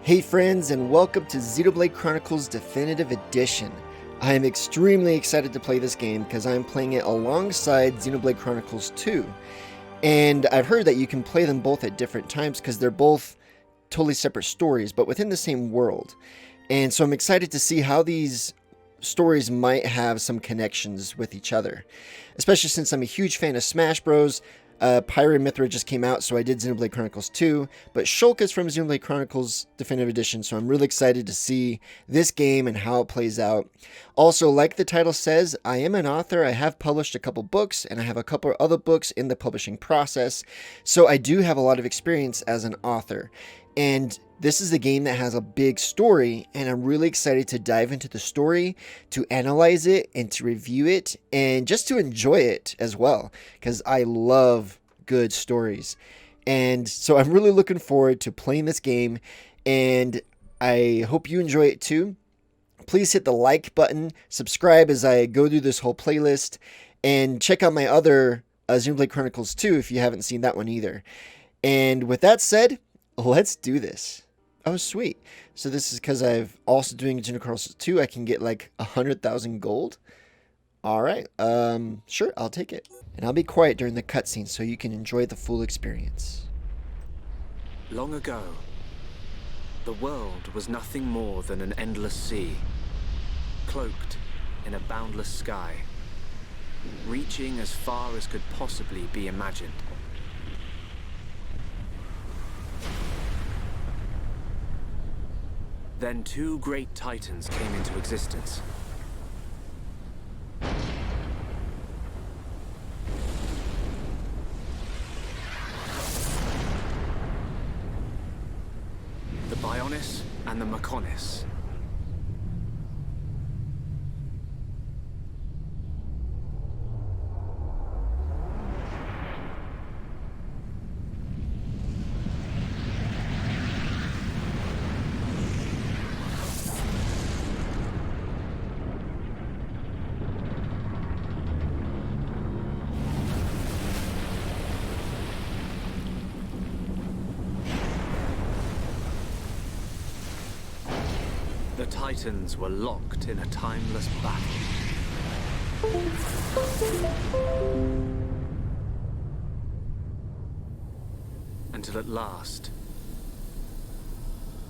Hey friends, and welcome to Xenoblade Chronicles Definitive Edition. I am extremely excited to play this game because I am playing it alongside Xenoblade Chronicles 2. And I've heard that you can play them both at different times because they're both totally separate stories, but within the same world. And so I'm excited to see how these stories might have some connections with each other. Especially since I'm a huge fan of Smash Bros. Pyre Mythra just came out, so I did Xenoblade Chronicles 2, but Shulk is from Xenoblade Chronicles Definitive Edition, so I'm really excited to see this game and how it plays out. Also, like the title says, I am an author. I have published a couple books, and I have a couple other books in the publishing process, so I do have a lot of experience as an author. And this is a game that has a big story, and I'm really excited to dive into the story, to analyze it, and to review it, and just to enjoy it as well, because I love good stories. And so I'm really looking forward to playing this game, and I hope you enjoy it too. Please hit the like button, subscribe as I go through this whole playlist, and check out my other Xenoblade Chronicles 2 if you haven't seen that one either. And with that said, let's do this. Oh, sweet. So this is because I'm also doing Xenoblade Chronicles 2. I can get like 100,000 gold. All right. Sure, I'll take it. And I'll be quiet during the cutscene so you can enjoy the full experience. Long ago, the world was nothing more than an endless sea, cloaked in a boundless sky, reaching as far as could possibly be imagined. Then two great titans came into existence. The Bionis and the Meconis. The Titans were locked in a timeless battle. Until at last,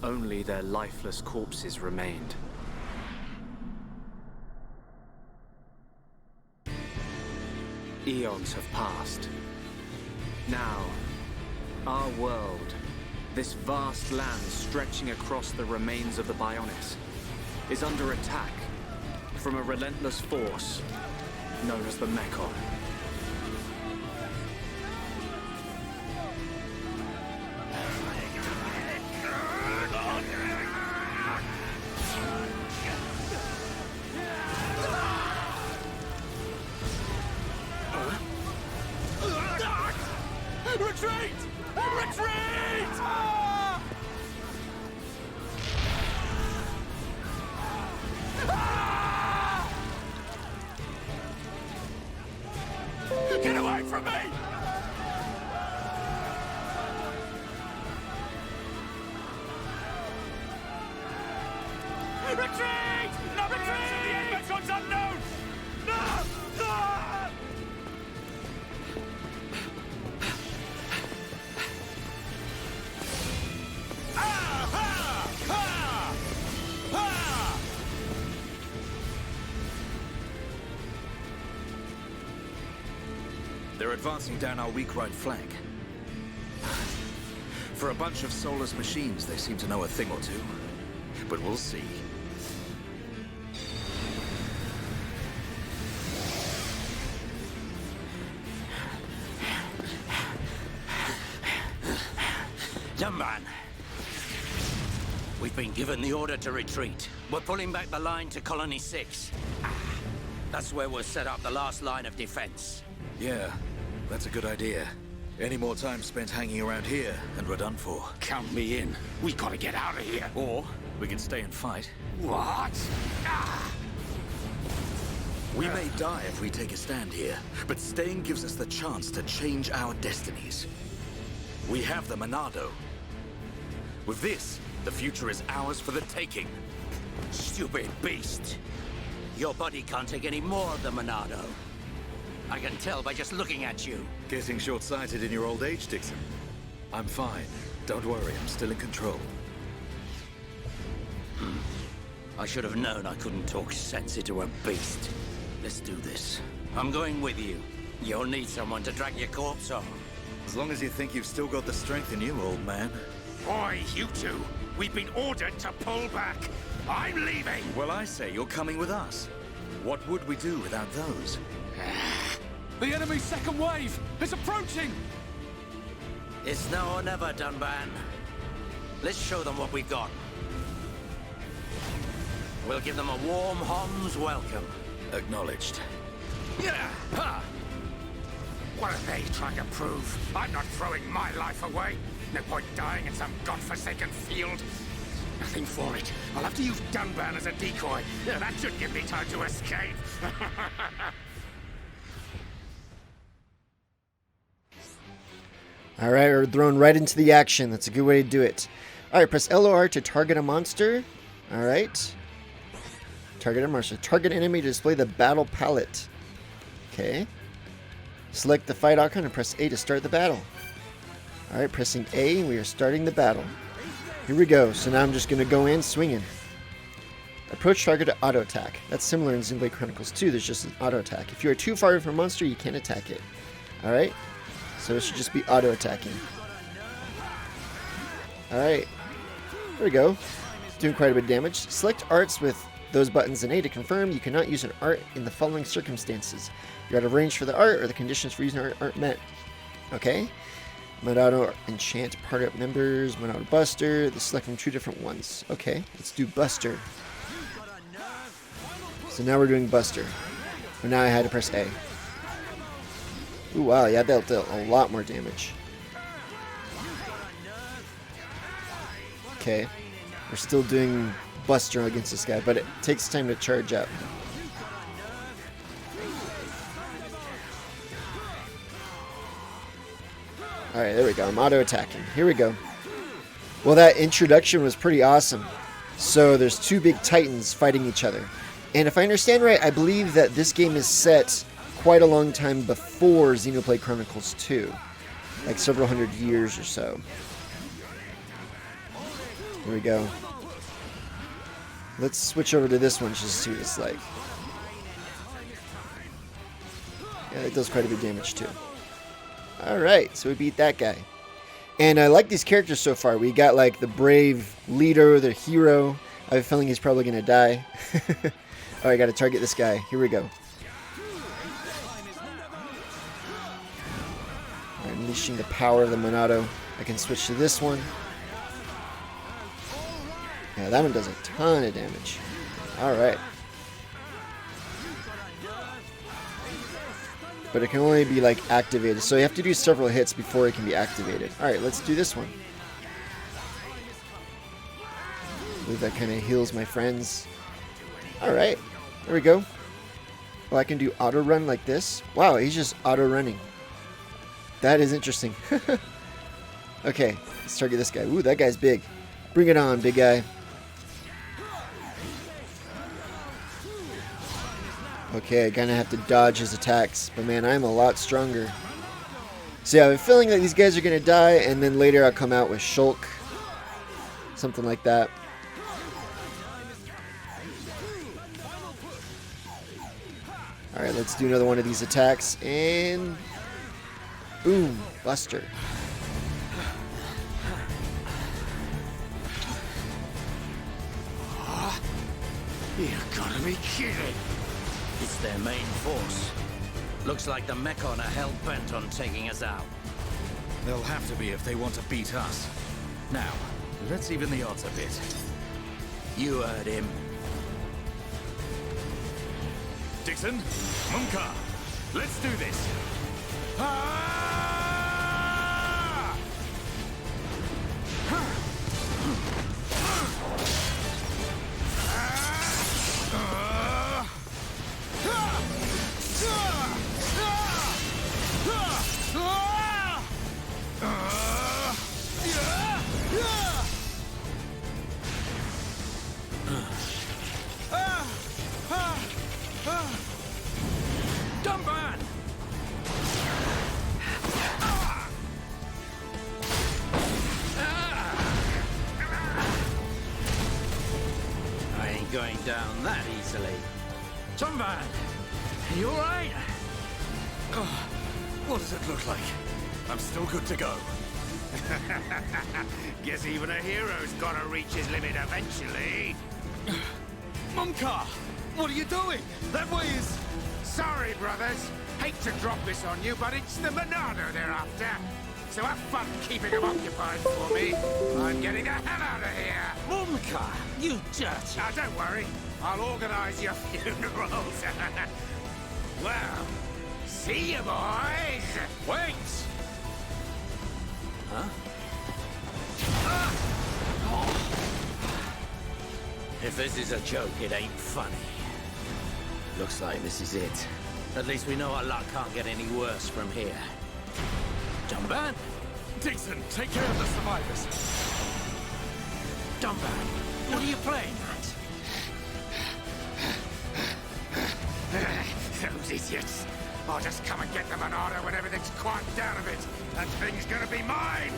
only their lifeless corpses remained. Eons have passed. Now, our world, this vast land stretching across the remains of the Bionis, is under attack from a relentless force known as the Mechon. Retreat! Retreat! Get away from me! Retreat! No retreat! The Mechon's unknown! No! No! They're advancing down our weak right flank. For a bunch of soulless machines, they seem to know a thing or two. But we'll see. Young man, we've been given the order to retreat. We're pulling back the line to Colony 6. That's where we'll set up the last line of defense. Yeah, that's a good idea. Any more time spent hanging around here, and we're done for. Count me in. We gotta get out of here. Or we can stay and fight. What? We may die if we take a stand here, but staying gives us the chance to change our destinies. We have the Monado. With this, The future is ours for the taking. Stupid beast. Your body can't take any more of the Monado. I can tell by just looking at you. Getting short-sighted in your old age, Dixon. I'm fine. Don't worry, I'm still in control. I should have known I couldn't talk sense into a beast. Let's do this. I'm going with you. You'll need someone to drag your corpse on. As long as you think you've still got the strength in you, old man. Oi, you two. We've been ordered to pull back. I'm leaving. Well, I say you're coming with us. What would we do without those? The enemy's second wave is approaching. It's now or never, Dunban. Let's show them what we've got. We'll give them a warm Hom's welcome. Acknowledged. Yeah. Ha. What are they trying to prove? I'm not throwing my life away. No point dying in some godforsaken field. Nothing for it. I'll have to use Dunban as a decoy. Yeah, that should give me time to escape. All right, we're thrown right into the action. That's a good way to do it. All right, press LOR to target a monster. All right. Target a monster. Target enemy to display the battle palette. Okay. Select the fight icon and press A to start the battle. All right, pressing A, we are starting the battle. Here we go. So now I'm just going to go in swinging. Approach target to auto attack. That's similar in Xenoblade Chronicles 2. There's just an auto attack. If you are too far away from a monster, you can't attack it. All right. So it should just be auto attacking. All right. There we go. Doing quite a bit of damage. Select arts with those buttons in A to confirm you cannot use an art in the following circumstances. You're out of range for the art or the conditions for using art aren't met. Okay. Monado enchant party up members. Monado Buster. Let's select from two different ones. Okay. Let's do Buster. So now we're doing Buster. But now I had to press A. Ooh, wow. Yeah, that dealt a lot more damage. Okay. We're still doing Buster against this guy, but it takes time to charge up. Alright, there we go. I'm auto-attacking. Here we go. Well, that introduction was pretty awesome. So there's two big titans fighting each other. And if I understand right, I believe that this game is set quite a long time before Xenoblade Chronicles 2. Like several hundred years or so. Here we go. Let's switch over to this one just to see what it's like. Yeah, it does quite a bit of damage too. Alright, so we beat that guy. And I like these characters so far. We got like the brave leader, the hero. I have a feeling he's probably going to die. Alright, I got to target this guy. Here we go. Alright, unleashing the power of the Monado. I can switch to this one. Yeah, that one does a ton of damage. Alright. But it can only be like activated. So you have to do several hits before it can be activated. Alright, let's do this one. I believe that kind of heals my friends. Alright, there we go. Well, I can do auto run like this. Wow, he's just auto running. That is interesting. Okay, let's target this guy. Ooh, that guy's big. Bring it on, big guy. Okay, I kind of have to dodge his attacks, but man, I'm a lot stronger. So yeah, I have a feeling that these guys are going to die, and then later I'll come out with Shulk. Something like that. Alright, let's do another one of these attacks, and... boom, Buster. You gotta be kidding. It's their main force. Looks like the Mechon are hell-bent on taking us out. They'll have to be if they want to beat us. Now, let's even the odds a bit. You heard him. Dixon, Munka, let's do this. ain't going down that easily. Tomban! You alright? Oh, what does it look like? I'm still good to go. Guess even a hero's gotta reach his limit eventually. Mumka! What are you doing? That way is... Sorry, brothers. Hate to drop this on you, but it's the Monado they're after. So have fun keeping them occupied for me. I'm getting the hell out of here. Mumka, you dirty... Now, don't worry. I'll organize your funerals. Well, see you, boys. Wait! Huh? If this is a joke, it ain't funny. Looks like this is it. At least we know our luck can't get any worse from here. Dumban? Dixon, take care of the survivors. Dumban, what are you playing at? Those idiots. I'll just come and get the Monado when everything's quieted down a bit. That thing's gonna be mine!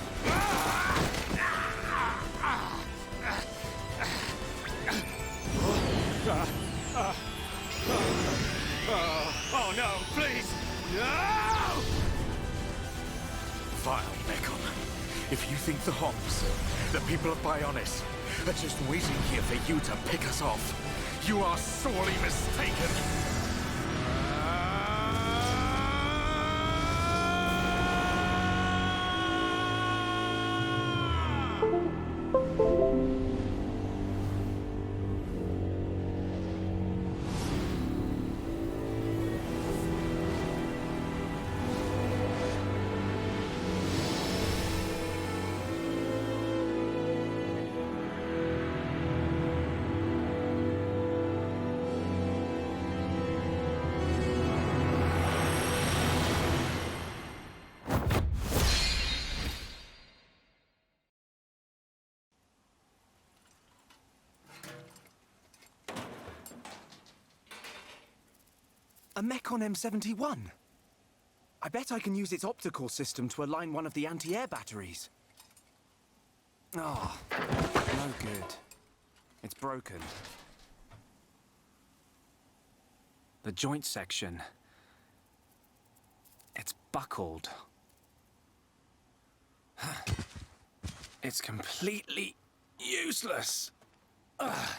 Oh no, please! No! Vile Mekon. If you think the Homs, the people of Bionis, are just waiting here for you to pick us off, you are sorely mistaken. A Mekon M71. I bet I can use its optical system to align one of the anti-air batteries. Oh, no good. It's broken. The joint section. It's buckled. It's completely useless. Ugh.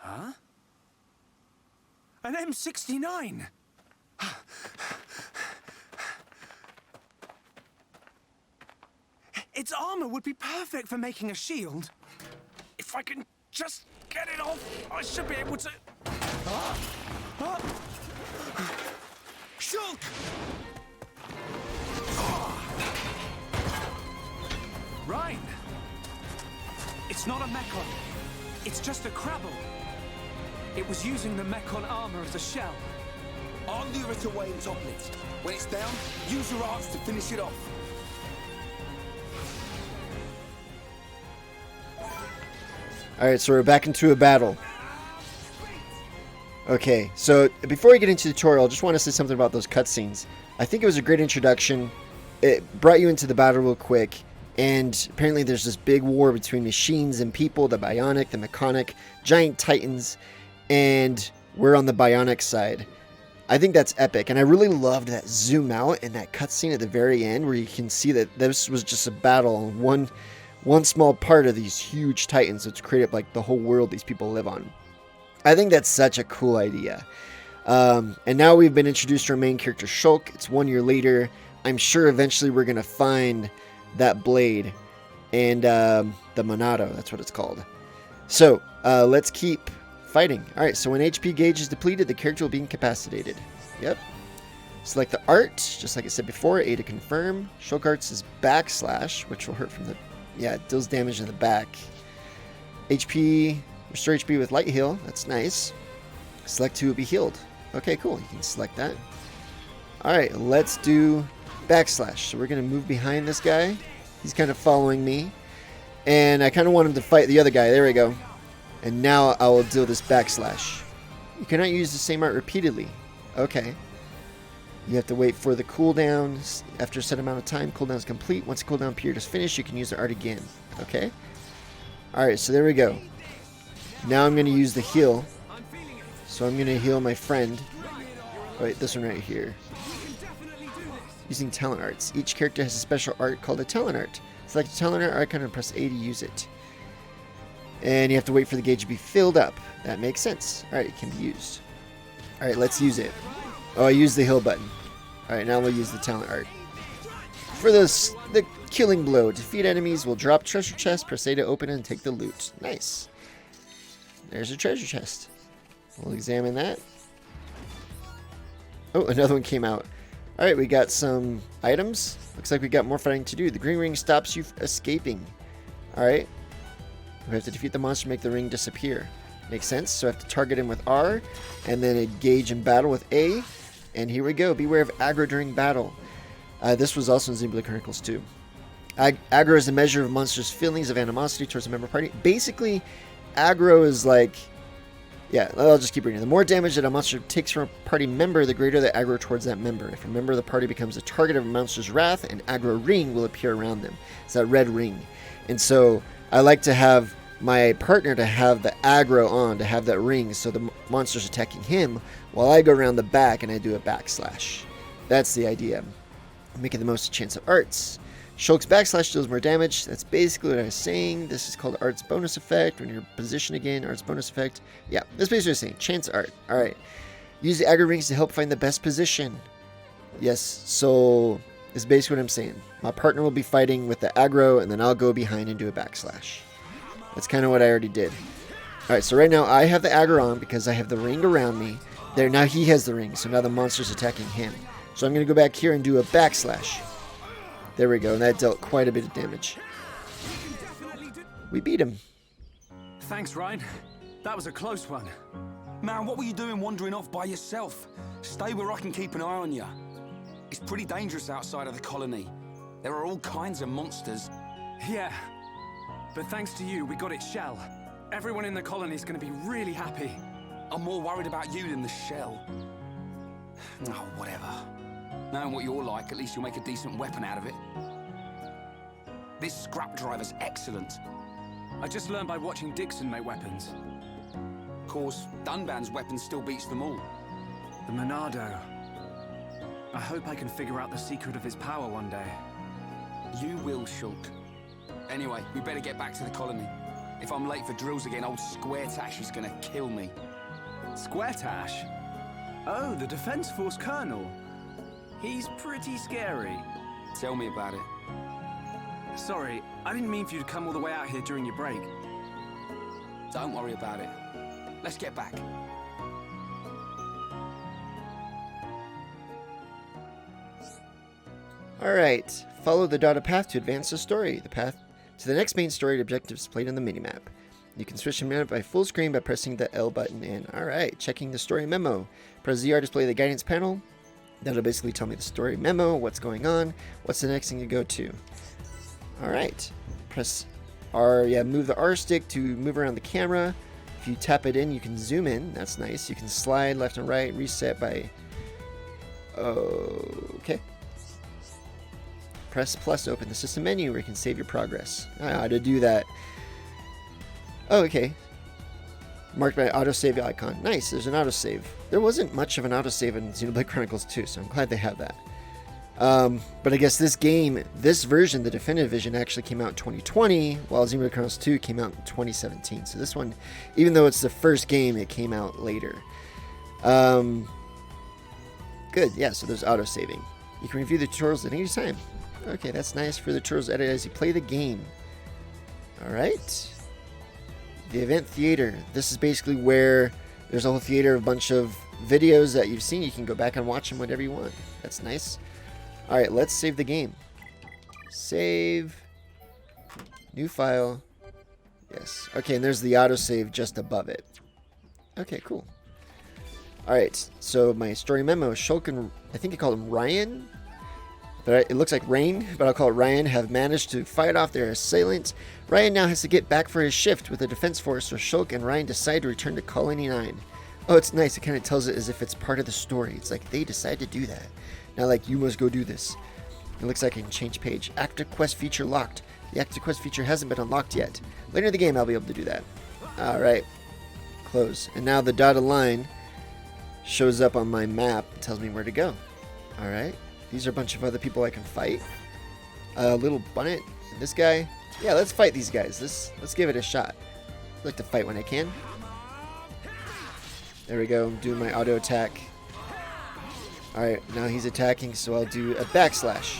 Huh? An M69! Its armor would be perfect for making a shield. If I can just get it off, I should be able to... Shulk! Rhine! It's not a Mekon. It's just a Crabble. It was using the Mekon armor as a shell. I'll lure it away and topple it. When it's down, use your arts to finish it off. Alright, so we're back into a battle. Okay, so before we get into the tutorial, I just want to say something about those cutscenes. I think it was a great introduction. It brought you into the battle real quick. And apparently there's this big war between machines and people, the Bionic, the Mechanic, giant titans. And we're on the Bionic side. I think that's epic. And I really loved that zoom out and that cutscene at the very end where you can see that this was just a battle on one small part of these huge titans that's created like the whole world these people live on. I think that's such a cool idea. And now we've been introduced to our main character Shulk. It's 1 year later. I'm sure eventually we're going to find that blade and the Monado. That's what it's called. So let's keep fighting. Alright, so when HP gauge is depleted, the character will be incapacitated. Yep. Select the art, just like I said before, A to confirm. Shulk arts is backslash, which will hurt from the... Yeah, it deals damage in the back. HP, restore HP with light heal. That's nice. Select who will be healed. Okay, cool. You can select that. Alright, let's do backslash. So we're going to move behind this guy. He's kind of following me. And I kind of want him to fight the other guy. There we go. And now I will deal this backslash. You cannot use the same art repeatedly. Okay. You have to wait for the cooldown. After a set amount of time, cooldown is complete. Once the cooldown period is finished, you can use the art again. Okay. Alright, so there we go. Now I'm going to use the heal. So I'm going to heal my friend. Oh, wait, this one right here. Using talent arts. Each character has a special art called a talent art. Select a talent art icon and press A to use it. And you have to wait for the gauge to be filled up. That makes sense. Alright, it can be used. Alright, let's use it. Oh, I used the heal button. Alright, now we'll use the talent art. For this, the killing blow. Defeat enemies will drop treasure chest. Press A to open it and take the loot. Nice. There's a treasure chest. We'll examine that. Oh, another one came out. Alright, we got some items. Looks like we got more fighting to do. The green ring stops you escaping. Alright. We have to defeat the monster to make the ring disappear. Makes sense. So I have to target him with R, and then engage in battle with A. And here we go. Beware of aggro during battle. This was also in Xenoblade Chronicles 2. Aggro is a measure of monsters' feelings of animosity towards a member party. Basically, aggro is like... Yeah, I'll just keep reading. The more damage that a monster takes from a party member, the greater the aggro towards that member. If a member of the party becomes a target of a monster's wrath, an aggro ring will appear around them. It's that red ring. And so I like to have my partner to have the aggro on, to have that ring, so the monster's attacking him, while I go around the back and I do a backslash. That's the idea. Making the most chance of arts. Shulk's backslash deals more damage. That's basically what I was saying. This is called Art's bonus effect. When you're positioned again, Art's bonus effect. Yeah, that's basically what I'm saying. Chance art. Alright. Use the aggro rings to help find the best position. Yes, so it's basically what I'm saying. My partner will be fighting with the aggro, and then I'll go behind and do a backslash. That's kind of what I already did. Alright, so right now I have the aggro on because I have the ring around me. There, now he has the ring, so now the monster's attacking him. So I'm going to go back here and do a backslash. There we go, and that dealt quite a bit of damage. We beat him. Thanks, Ryan. That was a close one. Man, what were you doing wandering off by yourself? Stay where I can keep an eye on you. It's pretty dangerous outside of the colony. There are all kinds of monsters. Yeah. But thanks to you, we got its shell. Everyone in the colony's gonna be really happy. I'm more worried about you than the shell. Oh, whatever. Knowing what you're like, at least you'll make a decent weapon out of it. This scrap driver's excellent. I just learned by watching Dixon make weapons. Of course, Dunban's weapon still beats them all. The Monado. I hope I can figure out the secret of its power one day. You will, Shulk. Anyway, we better get back to the colony. If I'm late for drills again, old Squaretash is gonna kill me. Squaretash? Oh, the Defense Force Colonel. He's pretty scary. Tell me about it. Sorry, I didn't mean for you to come all the way out here during your break. Don't worry about it. Let's get back. Alright, follow the dotted path to advance the story. The path to the next main story objective is displayed on the minimap. You can switch the minimap by full screen by pressing the L button and alright, checking the story memo. Press ZR to display the guidance panel. That'll basically tell me the story memo, what's going on, what's the next thing to go to. Alright, press R, move the R stick to move around the camera. If you tap it in, you can zoom in, that's nice. You can slide left and right, reset by... Okay. Press plus to open the system menu where you can save your progress. I know how to do that. Oh, okay. Marked by autosave icon. Nice, there's an autosave. There wasn't much of an autosave in Xenoblade Chronicles 2, so I'm glad they have that. But I guess this game, this version, the definitive version, actually came out in 2020, while Xenoblade Chronicles 2 came out in 2017. So this one, even though it's the first game, it came out later. Good, yeah, so there's autosaving. You can review the tutorials at any time. Okay, that's nice for the tutorials edit as you play the game. Alright. The event theater. This is basically where there's a whole theater of a bunch of videos that you've seen. You can go back and watch them whenever you want. That's nice. Alright, let's save the game. Save. New file. Yes. Okay, and there's the autosave just above it. Okay, cool. Alright, so my story memo, Shulk and I think I called him Ryan. but it looks like Rain, but I'll call it Ryan, have managed to fight off their assailants. Ryan now has to get back for his shift with the defense force, so Shulk and Ryan decide to return to Colony 9. Oh, it's nice. It kind of tells it as if it's part of the story. It's like they decide to do that. Not like, you must go do this. It looks like I can change page. Active quest feature locked. The active quest feature hasn't been unlocked yet. Later in the game, I'll be able to do that. Alright. Close. And now the dotted line shows up on my map. It tells me where to go. Alright. These are a bunch of other people I can fight. Little Bunnet. This guy. Yeah, let's fight these guys. Let's give it a shot. I like to fight when I can. There we go. I'm doing my auto attack. Alright, now he's attacking, so I'll do a backslash.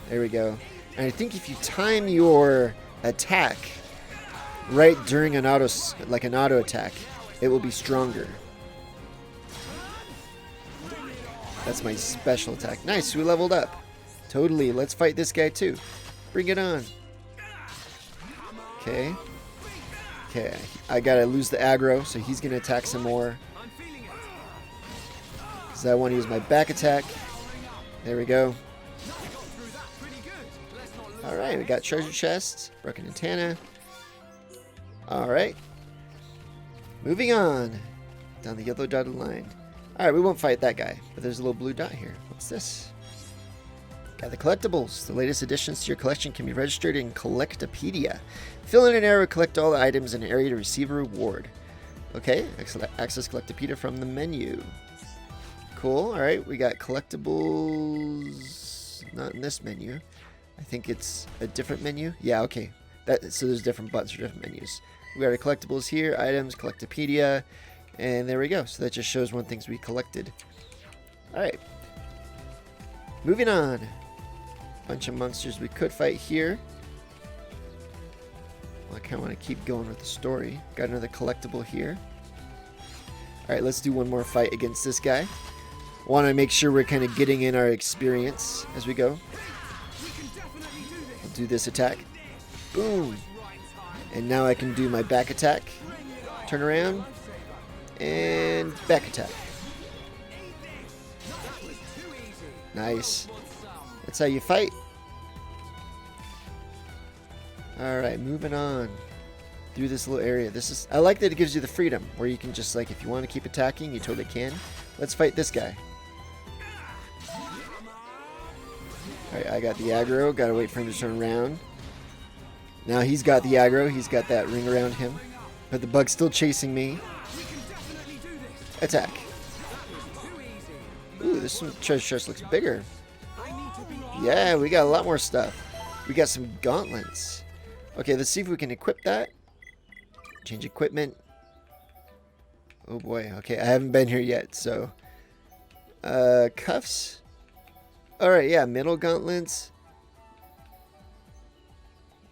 There we go. And I think if you time your attack right during an auto attack, it will be stronger. That's my special attack. Nice, we leveled up. Totally, let's fight this guy too. Bring it on. Okay. Okay, I gotta lose the aggro, so he's gonna attack some more. Because I want to use my back attack. There we go. Alright, we got treasure chests, broken antenna. Alright. Moving on. Down the yellow dotted line. Alright, we won't fight that guy, but there's a little blue dot here. What's this? Got the collectibles. The latest additions to your collection can be registered in Collectipedia. Fill in an area, collect all the items in an area to receive a reward. Okay, access Collectipedia from the menu. Cool, alright, we got collectibles. Not in this menu. I think it's a different menu. Yeah, okay. So there's different buttons for different menus. We got our collectibles here, items, Collectipedia, and there we go. So that just shows one things we collected. Alright. Moving on. Bunch of monsters we could fight here. Well, I kind of want to keep going with the story. Got another collectible here. Alright, let's do one more fight against this guy. Want to make sure we're kind of getting in our experience as we go. I'll do this attack. Boom. And now I can do my back attack. Turn around. And back attack. Nice. That's how you fight. Alright, moving on. Through this little area. I like that it gives you the freedom. Where you can just, like, if you want to keep attacking, you totally can. Let's fight this guy. Alright, I got the aggro. Gotta wait for him to turn around. Now he's got the aggro. He's got that ring around him. But the bug's still chasing me. Attack. Ooh, this treasure chest looks bigger. Yeah, we got a lot more stuff. We got some gauntlets. Okay, let's see if we can equip that. Change equipment. Oh boy. Okay, I haven't been here yet, so. Cuffs. Alright, yeah, middle gauntlets.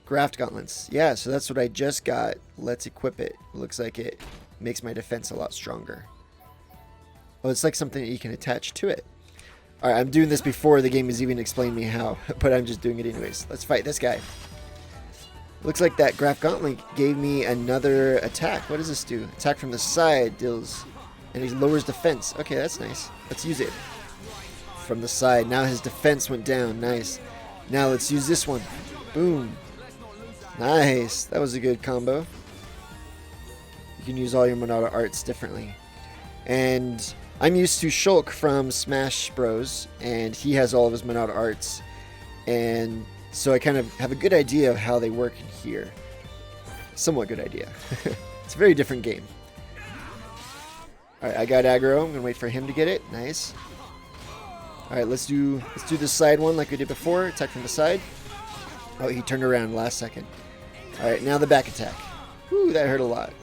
Graft gauntlets. Yeah, so that's what I just got. Let's equip it. Looks like it makes my defense a lot stronger. Oh, it's like something that you can attach to it. Alright, I'm doing this before the game has even explained me how, but I'm just doing it anyways. Let's fight this guy. Looks like that Graft Gauntlet gave me another attack. What does this do? Attack from the side deals, and he lowers defense. Okay, that's nice. Let's use it. From the side. Now his defense went down. Nice. Now let's use this one. Boom. Nice. That was a good combo. You can use all your Monado Arts differently. And I'm used to Shulk from Smash Bros. And he has all of his Monado Arts. And so I kind of have a good idea of how they work in here. Somewhat good idea. It's a very different game. Alright, I got aggro. I'm going to wait for him to get it. Nice. Alright, let's do the side one like we did before. Attack from the side. Oh, he turned around last second. Alright, now the back attack. Whew, that hurt a lot.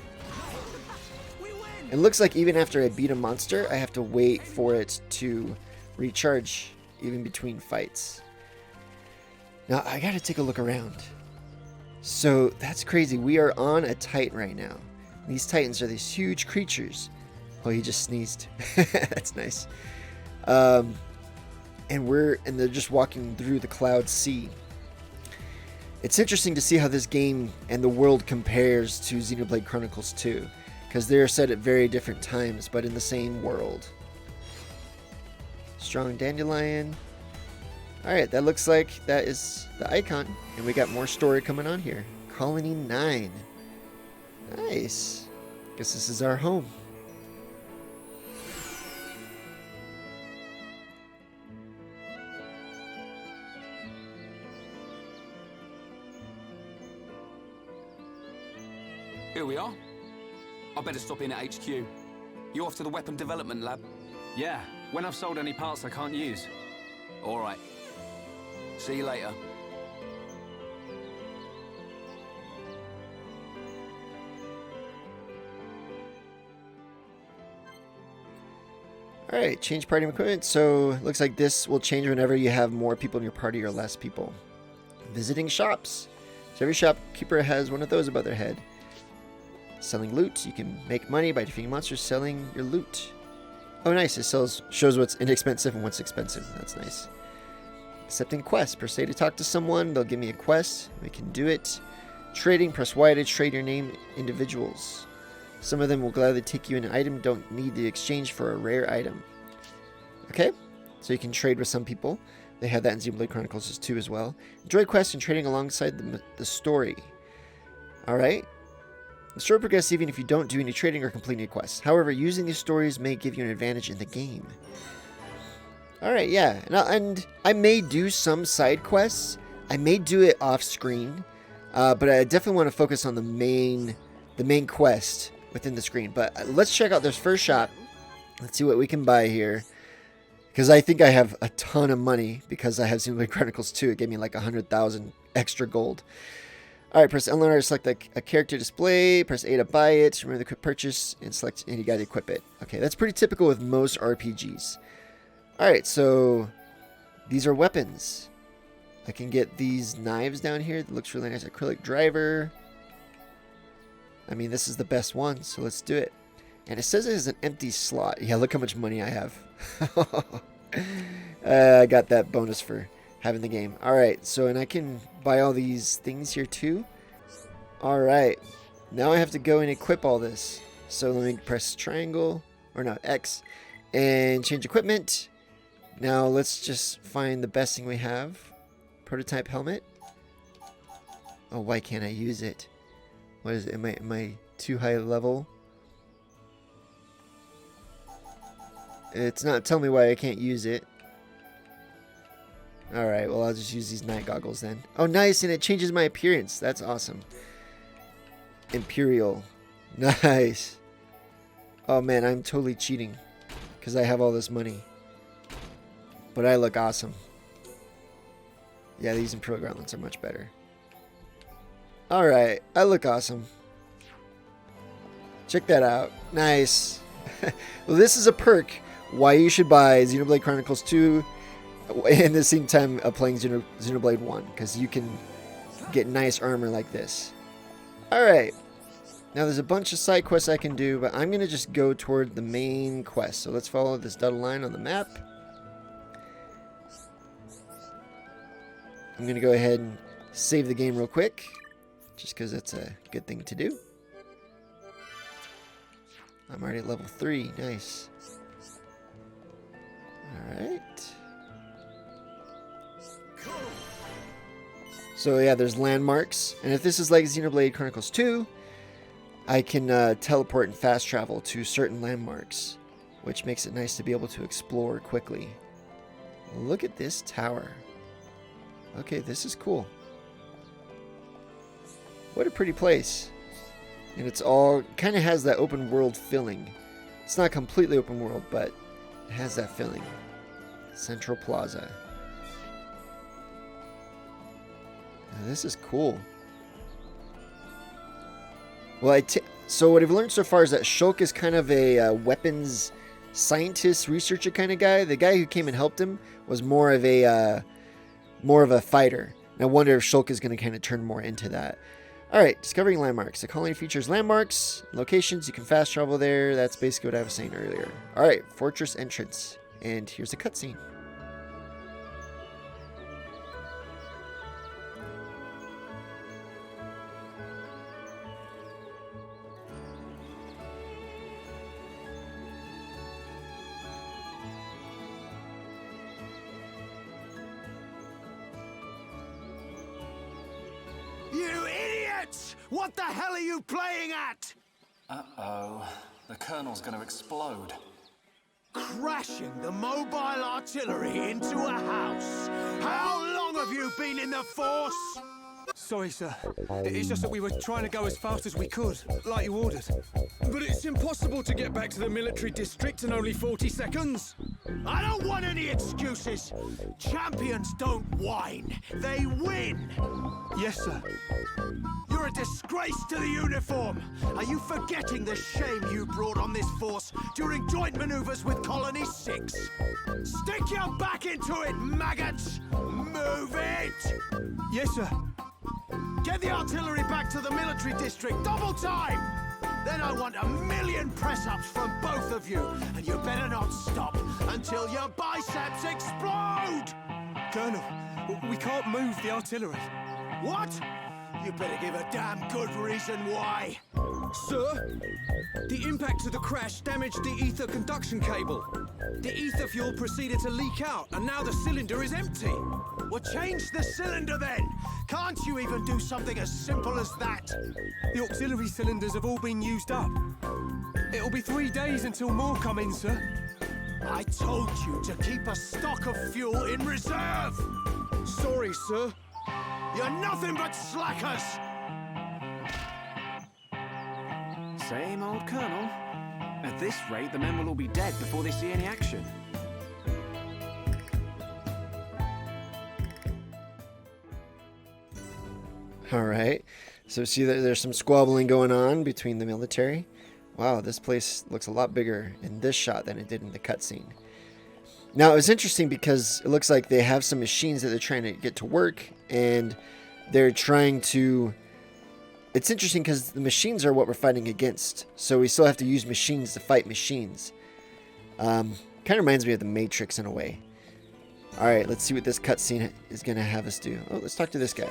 It looks like even after I beat a monster, I have to wait for it to recharge even between fights. Now, I gotta take a look around. So, that's crazy. We are on a Titan right now. These Titans are these huge creatures. Oh, he just sneezed. That's nice. And they're just walking through the cloud sea. It's interesting to see how this game and the world compares to Xenoblade Chronicles 2. Because they're set at very different times, but in the same world. Strong dandelion. Alright, that looks like that is the icon. And we got more story coming on here. Colony 9. Nice. Guess this is our home. Here we are. I better stop in at HQ. You off to the weapon development lab? Yeah, when I've sold any parts I can't use. All right. See you later. Alright, change party equipment. So, looks like this will change whenever you have more people in your party or less people. Visiting shops. So every shopkeeper has one of those above their head. Selling loot. You can make money by defeating monsters selling your loot. Oh, nice. It shows what's inexpensive and what's expensive. That's nice. Accepting quests. Press A to talk to someone. They'll give me a quest. We can do it. Trading. Press Y to trade your name individuals. Some of them will gladly take you an item. Don't need to exchange for a rare item. Okay. So you can trade with some people. They have that in Xenoblade Chronicles 2 as well. Enjoy quests and trading alongside the story. Alright. The story progresses even if you don't do any trading or complete any quests. However, using these stories may give you an advantage in the game. Alright, yeah. And I may do some side quests. I may do it off screen. But I definitely want to focus on the main quest within the screen. But let's check out this first shop. Let's see what we can buy here. Because I think I have a ton of money because I have Xenoblade Chronicles 2. It gave me like 100,000 extra gold. Alright, press L1 to select a character display. Press A to buy it. Remember the quick purchase and select, and you got to equip it. Okay, that's pretty typical with most RPGs. Alright, so these are weapons. I can get these knives down here. That looks really nice. Acrylic driver. I mean, this is the best one, so let's do it. And it says it is an empty slot. Yeah, look how much money I have. I got that bonus for having the game. Alright, so and I can buy all these things here too. Alright, now I have to go and equip all this. So let me press triangle, or no, X, and change equipment. Now let's just find the best thing we have. Prototype helmet. Oh, why can't I use it? What is it? Am I too high level? It's not telling me why I can't use it. Alright, well I'll just use these night goggles then. Oh nice, and it changes my appearance. That's awesome. Imperial. Nice. Oh man, I'm totally cheating. Because I have all this money. But I look awesome. Yeah, these Imperial Gauntlets are much better. Alright, I look awesome. Check that out. Nice. Well, this is a perk why you should buy Xenoblade Chronicles 2 and the same time playing Xenoblade 1, because you can get nice armor like this. Alright, now there's a bunch of side quests I can do, but I'm going to just go toward the main quest. So let's follow this dotted line on the map. I'm going to go ahead and save the game real quick, just because that's a good thing to do. I'm already at level 3, nice. Alright. So yeah, there's landmarks. And if this is like Xenoblade Chronicles 2, I can teleport and fast travel to certain landmarks, which makes it nice to be able to explore quickly. Look at this tower. Okay, this is cool. What a pretty place. And it's all kind of has that open world feeling. It's not completely open world, but it has that feeling. Central Plaza. Now, this is cool. Well, so what I've learned so far is that Shulk is kind of a weapons scientist, researcher kind of guy. The guy who came and helped him was more of a fighter. And I wonder if Shulk is going to kind of turn more into that. Alright, discovering landmarks. The colony features landmarks, locations. You can fast travel there. That's basically what I was saying earlier. Alright, fortress entrance. And here's a cutscene. idiots! What the hell are you playing at? Uh-oh. The Colonel's gonna explode. Crashing the mobile artillery into a house. How long have you been in the Force? Sorry, sir. It's just that we were trying to go as fast as we could, like you ordered. But it's impossible to get back to the military district in only 40 seconds. I don't want any excuses. Champions don't whine, they win. Yes, sir. You're a disgrace to the uniform. Are you forgetting the shame you brought on this force during joint maneuvers with Colony 6? Stick your back into it, maggots! Move it! Yes, sir. Get the artillery back to the military district, double time! Then I want 1,000,000 press-ups from both of you, and you better not stop until your biceps explode! Colonel, we can't move the artillery. What? You better give a damn good reason why. Sir, the impact of the crash damaged the ether conduction cable. The ether fuel proceeded to leak out, and now the cylinder is empty. Well, change the cylinder then. Can't you even do something as simple as that? The auxiliary cylinders have all been used up. It'll be 3 days until more come in, sir. I told you to keep a stock of fuel in reserve. Sorry, sir. You're nothing but slackers! Same old Colonel. At this rate, the men will all be dead before they see any action. All right. So see that there's some squabbling going on between the military. Wow, this place looks a lot bigger in this shot than it did in the cutscene. Now, it was interesting because it looks like they have some machines that they're trying to get to work, and they're trying to... It's interesting because the machines are what we're fighting against, so we still have to use machines to fight machines. Kind of reminds me of the Matrix in a way. Alright, let's see what this cutscene is going to have us do. Oh, let's talk to this guy.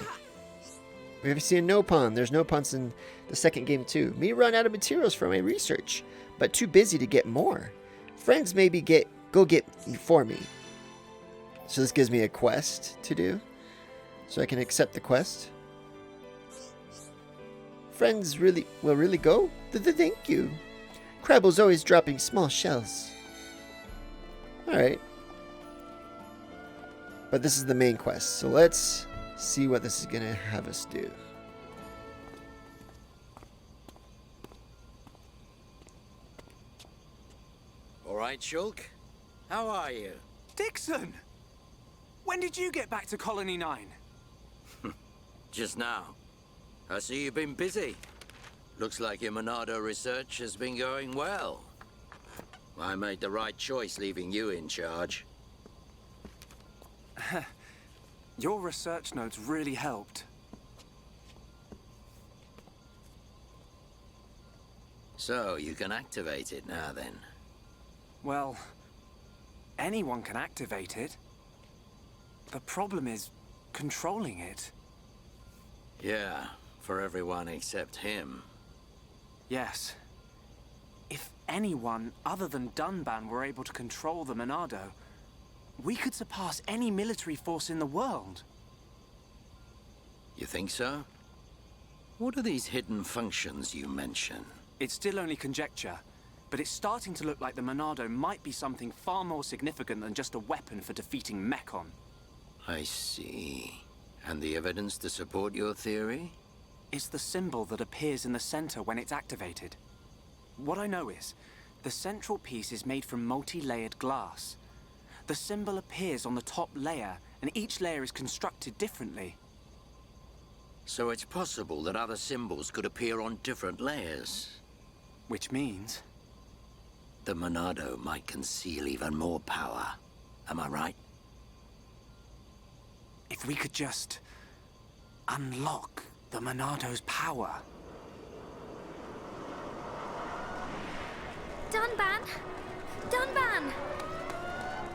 We have seen no pawn. There's no pawns in the second game too. Me run out of materials for my research, but too busy to get more. Friends maybe go get for me. So this gives me a quest to do. So I can accept the quest. Friends will really go? Thank you. Crabble's always dropping small shells. Alright. But this is the main quest. So let's see what this is going to have us do. All right, Shulk. How are you? Dixon! When did you get back to Colony 9? Just now. I see you've been busy. Looks like your Monado research has been going well. I made the right choice leaving you in charge. Your research notes really helped. So, you can activate it now then. Well, anyone can activate it. The problem is controlling it. Yeah, for everyone except him. Yes. If anyone other than Dunban were able to control the Monado, we could surpass any military force in the world. You think so? What are these hidden functions you mention? It's still only conjecture, but it's starting to look like the Monado might be something far more significant than just a weapon for defeating Mechon. I see. And the evidence to support your theory? It's the symbol that appears in the center when it's activated. What I know is, the central piece is made from multi-layered glass. The symbol appears on the top layer, and each layer is constructed differently. So it's possible that other symbols could appear on different layers. Which means... the Monado might conceal even more power. Am I right? If we could just unlock the Monado's power. Dunban! Dunban!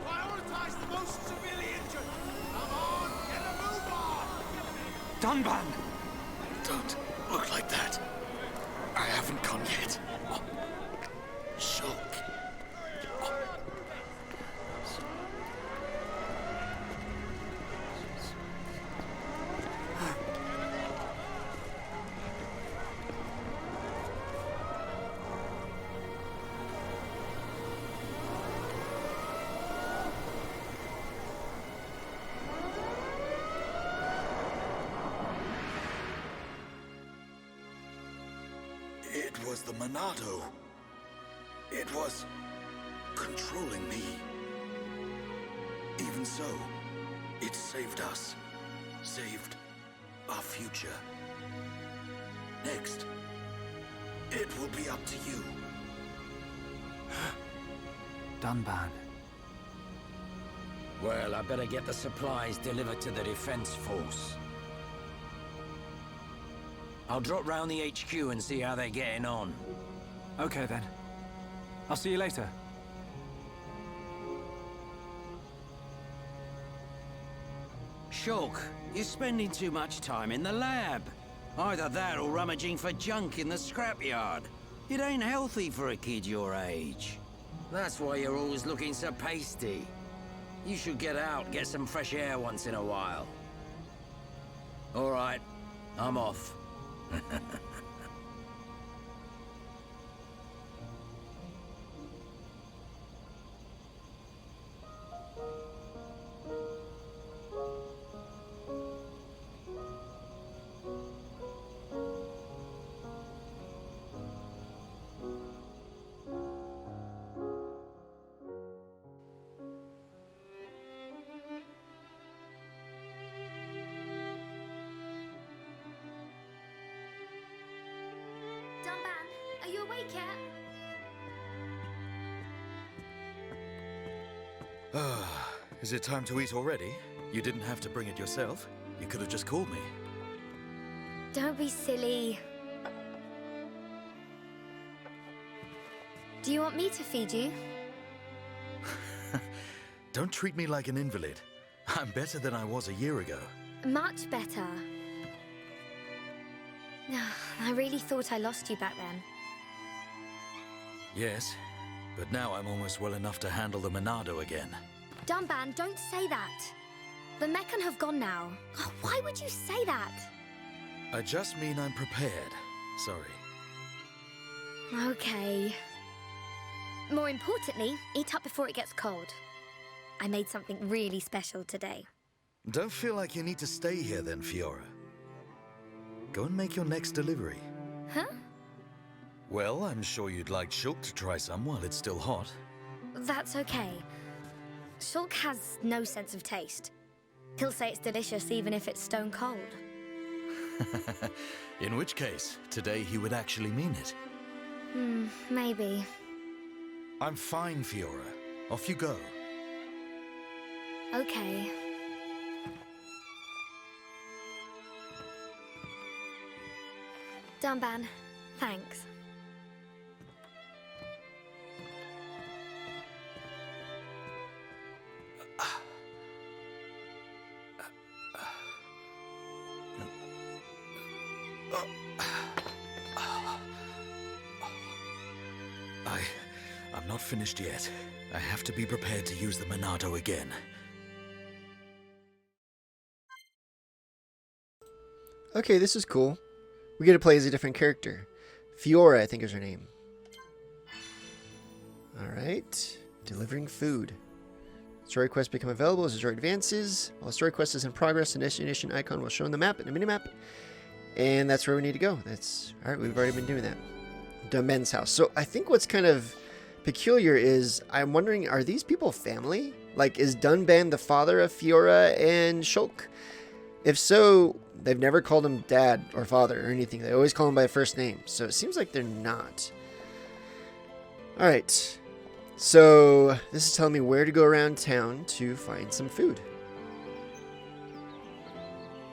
Prioritize the most severely injured! Come on, get a move on! Dunban! Don't look like that. I haven't come yet. Shulk. the Monado. It was controlling me. Even so, it saved us. Saved our future. Next, it will be up to you. Dunban. Well, I better get the supplies delivered to the defense force. I'll drop round the HQ and see how they're getting on. Okay then. I'll see you later. Shulk, you're spending too much time in the lab. Either that or rummaging for junk in the scrapyard. It ain't healthy for a kid your age. That's why you're always looking so pasty. You should get out, get some fresh air once in a while. All right, I'm off. Dunban, are you awake yet? Is it time to eat already? You didn't have to bring it yourself. You could have just called me. Don't be silly. Do you want me to feed you? Don't treat me like an invalid. I'm better than I was a year ago. Much better. I really thought I lost you back then. Yes, but now I'm almost well enough to handle the Monado again. Dunban, don't say that. The Mechan have gone now. Oh, why would you say that? I just mean I'm prepared. Sorry. Okay. More importantly, eat up before it gets cold. I made something really special today. Don't feel like you need to stay here then, Fiora. Go and make your next delivery. Huh? Well, I'm sure you'd like Shulk to try some while it's still hot. That's okay. Shulk has no sense of taste. He'll say it's delicious even if it's stone cold. In which case, today he would actually mean it. Maybe. I'm fine, Fiora. Off you go. Okay. Dunban, thanks. I'm not finished yet. I have to be prepared to use the Monado again. Okay, this is cool. We get to play as a different character. Fiora, I think is her name. Alright. Delivering food. Story quests become available as the story advances. While the story quest is in progress, an destination icon will show on the map and a minimap. And that's where we need to go. That's alright, we've already been doing that. Dunban's house. So I think what's kind of peculiar is I'm wondering, are these people family? Like, is Dunban the father of Fiora and Shulk? If so, they've never called him dad or father or anything. They always call him by first name. So it seems like they're not. Alright. So this is telling me where to go around town to find some food.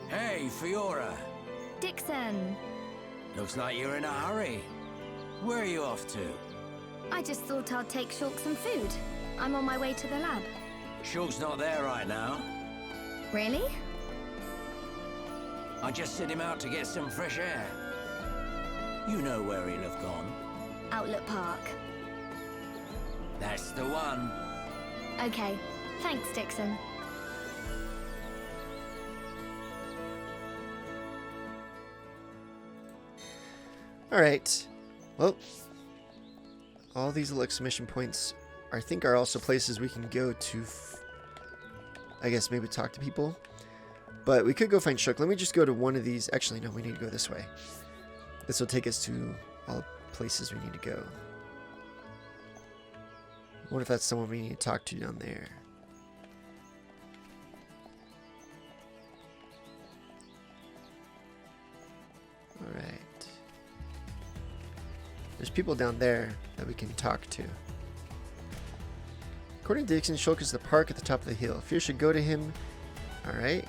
Hey, Fiora. Dixon! Looks like you're in a hurry. Where are you off to? I just thought I'd take Shulk some food. I'm on my way to the lab. Shulk's not there right now. Really? I just sent him out to get some fresh air. You know where he'll have gone. Outlet Park. That's the one. Okay. Thanks, Dixon. Alright. Well, all these little exclamation points, I think, are also places we can go to, I guess, maybe talk to people. But we could go find Shulk. Let me just go to one of these. Actually, no, we need to go this way. This will take us to, places we need to go. What if that's someone we need to talk to down there? Alright. There's people down there that we can talk to. According to Dixon, Shulk is the park at the top of the hill. If you should go to him. Alright.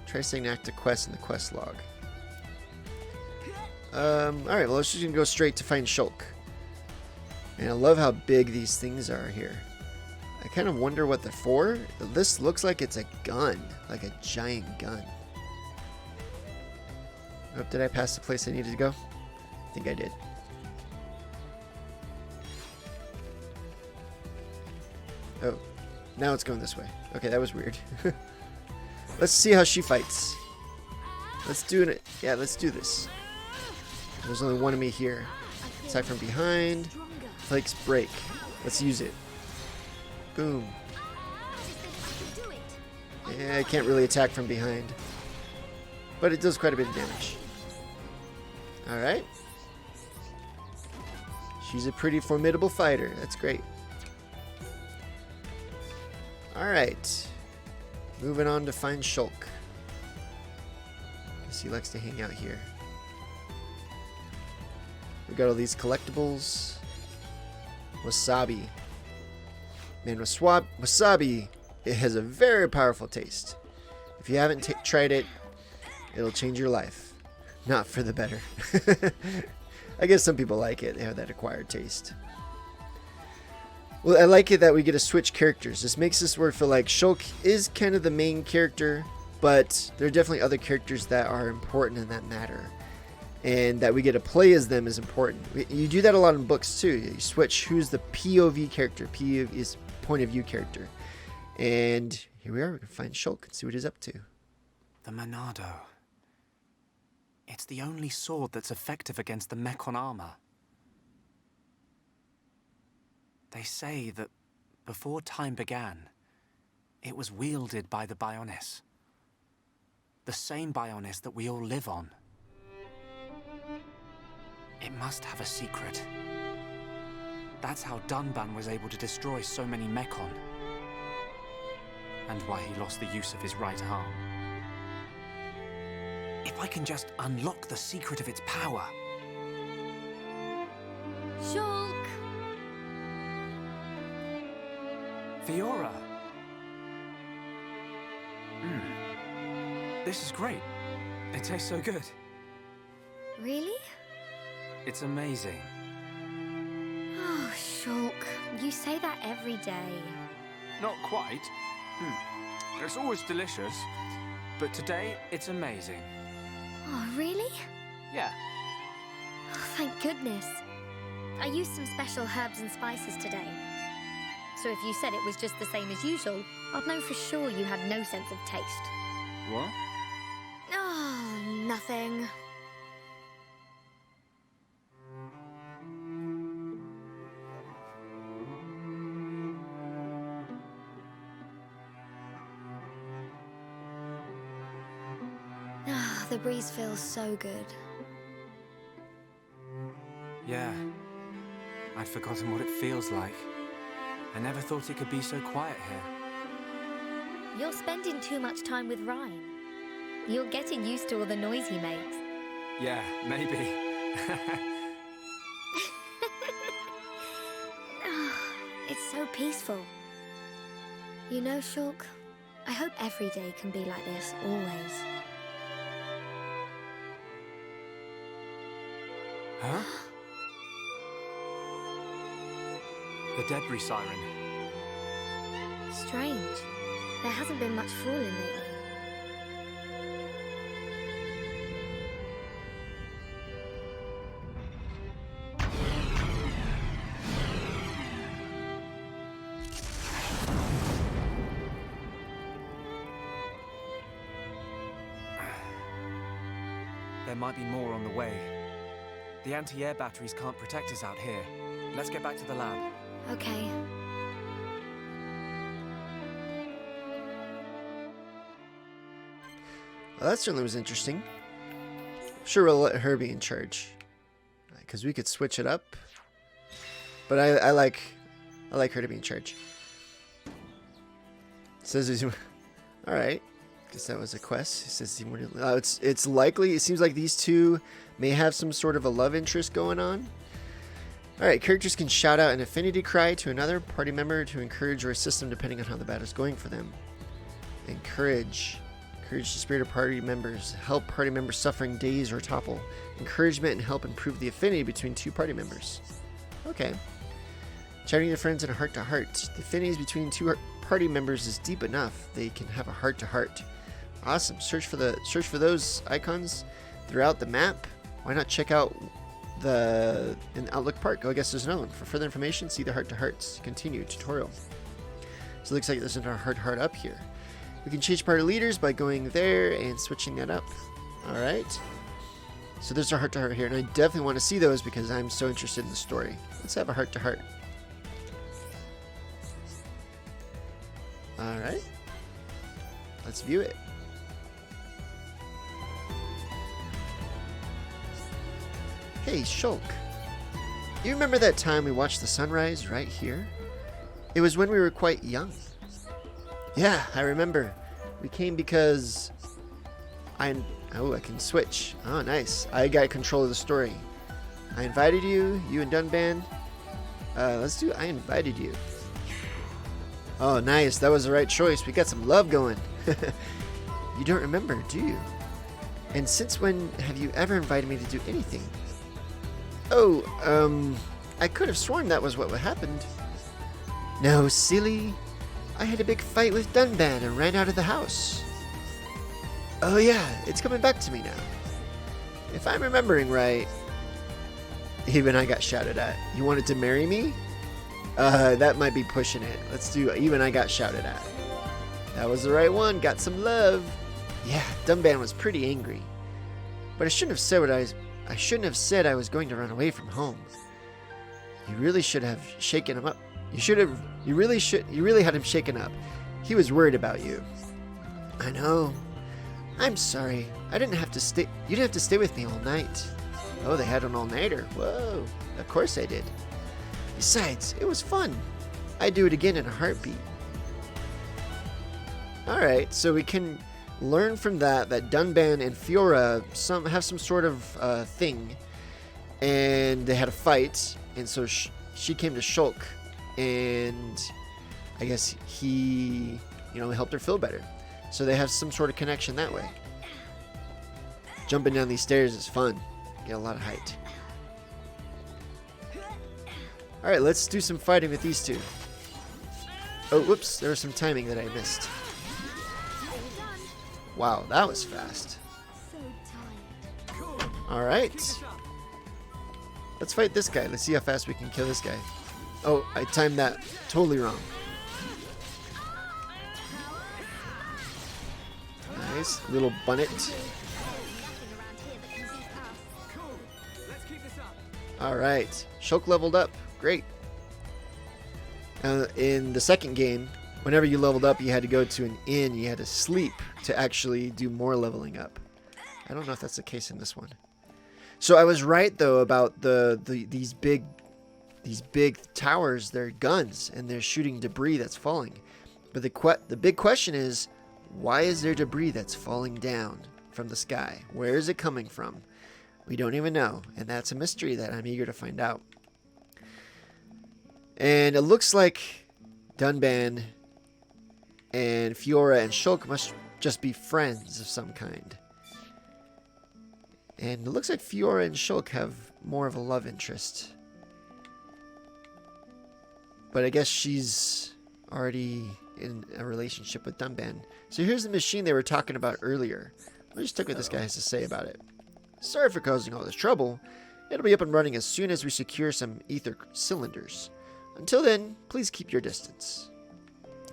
Try saying active quest in the quest log. Alright, well, let's just gonna go straight to find Shulk. And I love how big these things are here. I kind of wonder what they're for. This looks like it's a gun, like a giant gun. Oh, did I pass the place I needed to go? I think I did. Oh, now it's going this way. Okay, that was weird. Let's see how she fights. Let's do it. Yeah, let's do this. There's only one of me here. Attack from behind. Flakes break. Let's use it. Boom. Yeah, I can't really attack from behind. But it does quite a bit of damage. Alright. She's a pretty formidable fighter. That's great. Alright. Moving on to find Shulk. Guess he likes to hang out here. We got all these collectibles. Wasabi. Man, wasabi, it has a very powerful taste. If you haven't tried it, it'll change your life. Not for the better. I guess some people like it. They have that acquired taste. Well, I like it that we get to switch characters. This makes this where I feel like Shulk is kind of the main character, but there are definitely other characters that are important and that matter. And that we get to play as them is important. You do that a lot in books too. You switch who's the POV character. POV is point of view character. And here we are. We can find Shulk and see what he's up to. The Monado. It's the only sword that's effective against the Mechon armor. They say that before time began, it was wielded by the Bionis. The same Bionis that we all live on. It must have a secret. That's how Dunban was able to destroy so many Mechon. And why he lost the use of his right arm. If I can just unlock the secret of its power. Shulk! Fiora! This is great. It tastes so good. Really? It's amazing. Oh, Shulk, you say that every day. Not quite. It's always delicious, but today it's amazing. Oh, really? Yeah. Oh, thank goodness. I used some special herbs and spices today. So if you said it was just the same as usual, I'd know for sure you had no sense of taste. What? Oh, nothing. The breeze feels so good. Yeah. I'd forgotten what it feels like. I never thought it could be so quiet here. You're spending too much time with Ryan. You're getting used to all the noise he makes. Yeah, maybe. It's so peaceful. You know, Shulk, I hope every day can be like this, always. Huh? The debris siren. Strange. There hasn't been much falling lately. There might be more on the way. The anti-air batteries can't protect us out here. Let's get back to the lab. Okay. Well, that certainly was interesting. I'm sure we'll let her be in charge. because we could switch it up. But I like her to be in charge. Says he's all right. Guess that was a quest. He says he wanted. It's likely. It seems like these two may have some sort of a love interest going on. All right. Characters can shout out an affinity cry to another party member to encourage or assist them depending on how the battle's going for them. Encourage the spirit of party members. Help party members suffering daze or topple. Encouragement and help improve the affinity between two party members. Okay. Chatting with your friends in a heart-to-heart. The affinities between two party members is deep enough they can have a heart-to-heart. Awesome. Search for those icons throughout the map. Why not check out in Outlook Park? Oh, I guess there's another one. For further information, see the heart-to-hearts. Continue tutorial. So it looks like there's another heart-to-heart up here. We can change party leaders by going there and switching that up. All right. So there's our heart-to-heart here, and I definitely want to see those because I'm so interested in the story. Let's have a heart-to-heart. All right. Let's view it. Hey, Shulk. You remember that time we watched the sunrise right here? It was when we were quite young. Yeah, I remember. We came because I can switch. Oh, nice. I got control of the story. I invited you and Dunban. I invited you. Oh, nice. That was the right choice. We got some love going. You don't remember, do you? And since when have you ever invited me to do anything? Oh, I could have sworn that was what happened. No, silly. I had a big fight with Dunban and ran out of the house. Oh yeah, it's coming back to me now. If I'm remembering right, even I got shouted at. You wanted to marry me? That might be pushing it. Let's do even I got shouted at. That was the right one. Got some love. Yeah, Dunban was pretty angry. But I shouldn't have said I was going to run away from home. You really should have shaken him up. You really had him shaken up. He was worried about you. I know. I'm sorry. You didn't have to stay with me all night. Oh, they had an all-nighter. Whoa. Of course I did. Besides, it was fun. I'd do it again in a heartbeat. Alright, so we can learn from that Dunban and Fiora have some sort of thing. And they had a fight. And so she came to Shulk. And I guess he, helped her feel better. So they have some sort of connection that way. Jumping down these stairs is fun. Get a lot of height. Alright, let's do some fighting with these two. Oh, whoops. There was some timing that I missed. Wow, that was fast. Alright. Let's fight this guy. Let's see how fast we can kill this guy. Oh, I timed that totally wrong. Nice. Little bunnet. Alright. Shulk leveled up. Great. In the second game, whenever you leveled up, you had to go to an inn. You had to sleep to actually do more leveling up. I don't know if that's the case in this one. So I was right, though, about these big towers. They're guns, and they're shooting debris that's falling. But the big question is, why is there debris that's falling down from the sky? Where is it coming from? We don't even know, and that's a mystery that I'm eager to find out. And it looks like Dunban and Fiora and Shulk must just be friends of some kind. And it looks like Fiora and Shulk have more of a love interest. But I guess she's already in a relationship with Dunban. So here's the machine they were talking about earlier. Let's just check what this guy has to say about it. Sorry for causing all this trouble. It'll be up and running as soon as we secure some ether cylinders. Until then, please keep your distance.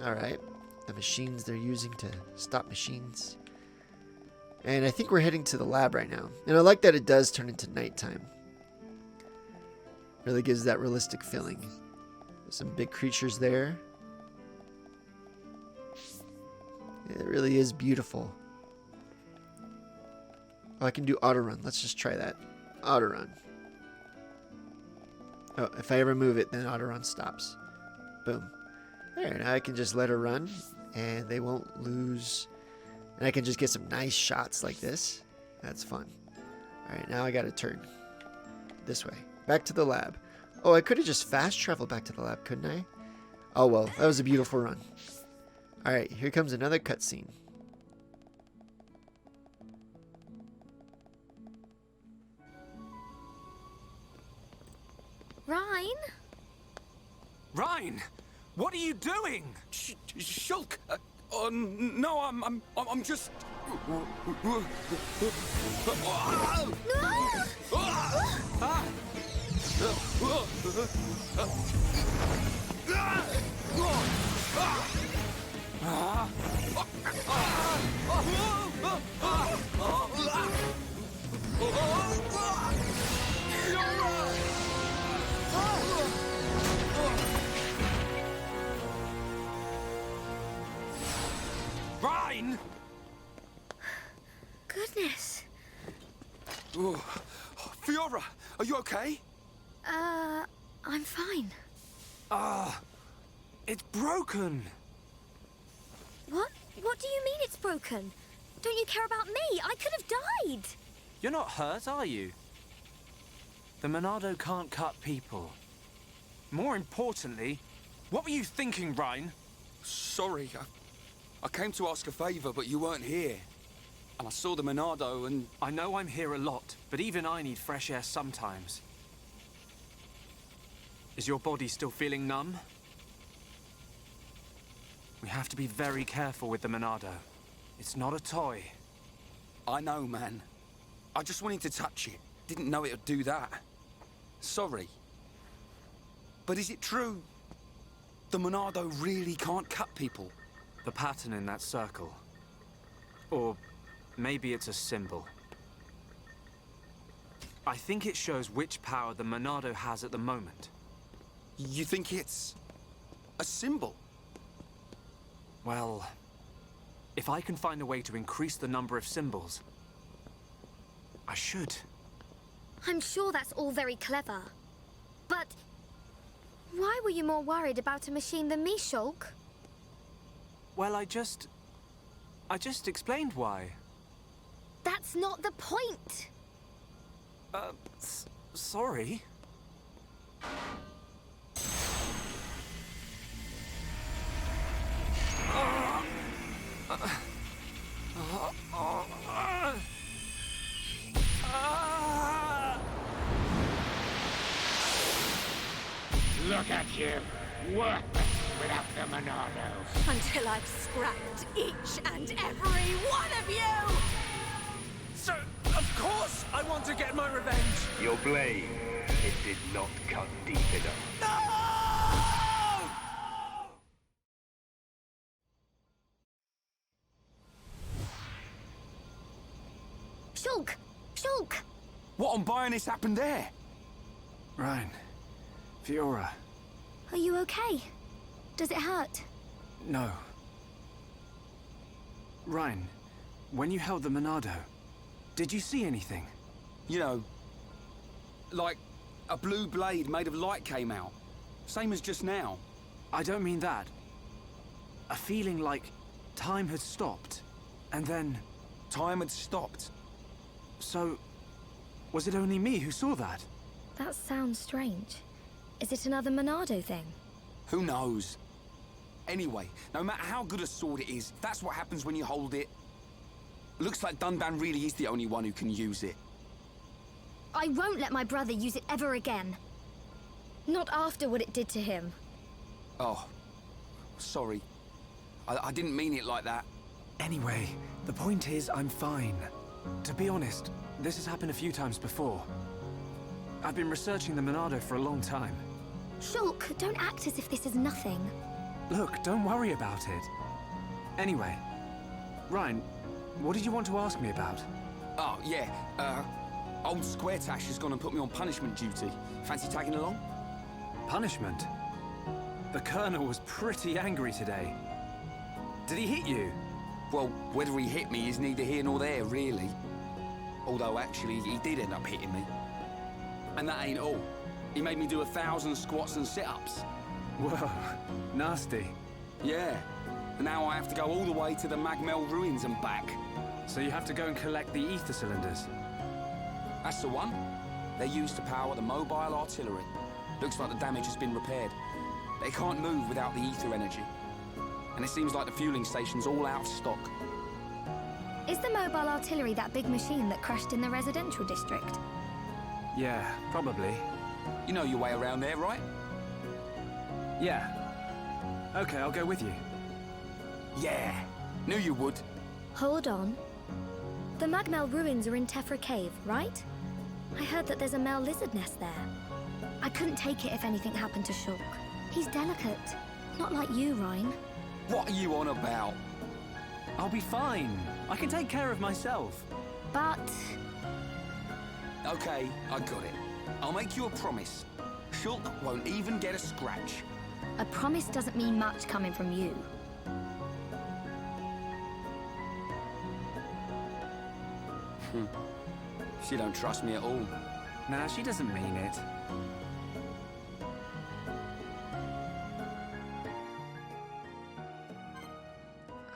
Alright. The machines they're using to stop machines. And I think we're heading to the lab right now. And I like that it does turn into nighttime. Really gives that realistic feeling. There's some big creatures there. It really is beautiful. Oh, I can do auto run. Let's just try that. Auto run. Oh, if I ever move it, then auto run stops. Boom. There, now I can just let her run, and they won't lose. And I can just get some nice shots like this. That's fun. Alright, now I gotta turn this way. Back to the lab. Oh, I could have just fast traveled back to the lab, couldn't I? Oh well, that was a beautiful run. Alright, here comes another cutscene. Rhine? Rhine! What are you doing? Shulk! No, I'm just... Rhine! Goodness. Oh, Fiora, are you okay? I'm fine. It's broken. What? What do you mean it's broken? Don't you care about me? I could have died. You're not hurt, are you? The Monado can't cut people. More importantly, what were you thinking, Rhine? Sorry, I came to ask a favor, but you weren't here. And I saw the Monado and... I know I'm here a lot, but even I need fresh air sometimes. Is your body still feeling numb? We have to be very careful with the Monado. It's not a toy. I know, man. I just wanted to touch it. Didn't know it would do that. Sorry. But is it true? The Monado really can't cut people? The pattern in that circle. Or maybe it's a symbol. I think it shows which power the Monado has at the moment. You think it's... a symbol? Well, if I can find a way to increase the number of symbols, I should. I'm sure that's all very clever. But why were you more worried about a machine than me, Shulk? Well, I just explained why. That's not the point. Sorry. Look at you, worthless without the Monado. Until I've scrapped each and every one of you! So, of course I want to get my revenge! Your blade, it did not cut deep enough. No! Shulk! Shulk! What on Bionis happened there? Rhine. Fiora. Are you okay? Does it hurt? No. Rhine, when you held the Monado, did you see anything? You know, like a blue blade made of light came out. Same as just now. I don't mean that. A feeling like time had stopped, and then... Time had stopped? So, was it only me who saw that? That sounds strange. Is it another Monado thing? Who knows? Anyway, no matter how good a sword it is, that's what happens when you hold it. Looks like Dunban really is the only one who can use it. I won't let my brother use it ever again. Not after what it did to him. Oh, sorry. I didn't mean it like that. Anyway, the point is I'm fine. To be honest, this has happened a few times before. I've been researching the Monado for a long time. Shulk, don't act as if this is nothing. Look, don't worry about it. Anyway, Rhine, what did you want to ask me about? Oh, yeah, old Squaretash has gone and put me on punishment duty. Fancy tagging along? Punishment? The Colonel was pretty angry today. Did he hit you? Well, whether he hit me is neither here nor there, really. Although, actually, he did end up hitting me. And that ain't all. He made me do 1,000 squats and sit-ups. Whoa, nasty. Yeah. And now I have to go all the way to the Magmel ruins and back. So you have to go and collect the ether cylinders? That's the one. They're used to power the mobile artillery. Looks like the damage has been repaired. They can't move without the ether energy. And it seems like the fueling station's all out of stock. Is the mobile artillery that big machine that crashed in the residential district? Yeah, probably. You know your way around there, right? Yeah. Okay, I'll go with you. Yeah, knew you would. Hold on. The Magmel ruins are in Tephra Cave, right? I heard that there's a Mel lizard nest there. I couldn't take it if anything happened to Shulk. He's delicate. Not like you, Ryan. What are you on about? I'll be fine. I can take care of myself. But... Okay, I got it. I'll make you a promise. Shulk won't even get a scratch. a promise doesn't mean much coming from you. She don't trust me at all. Nah, she doesn't mean it.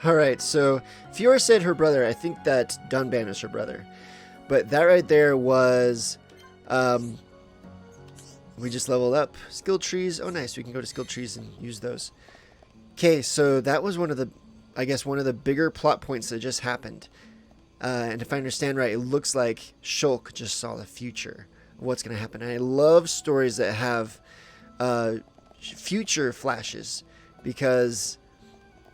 Alright, so Fiora said her brother. I think that Dunban is her brother. But that right there was... we just leveled up. Skill trees. Oh, nice. We can go to skill trees and use those. Okay, so that was one of the... I guess one of the bigger plot points that just happened. And if I understand right, it looks like Shulk just saw the future of what's going to happen. And I love stories that have future flashes, because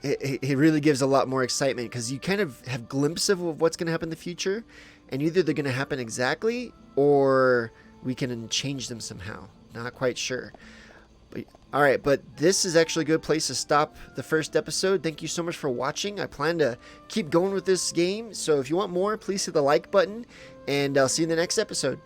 it really gives a lot more excitement, because you kind of have glimpses of what's going to happen in the future, and either they're going to happen exactly or we can change them somehow. Not quite sure. All right, but this is actually a good place to stop the first episode. Thank you so much for watching. I plan to keep going with this game, so if you want more, please hit the like button, and I'll see you in the next episode.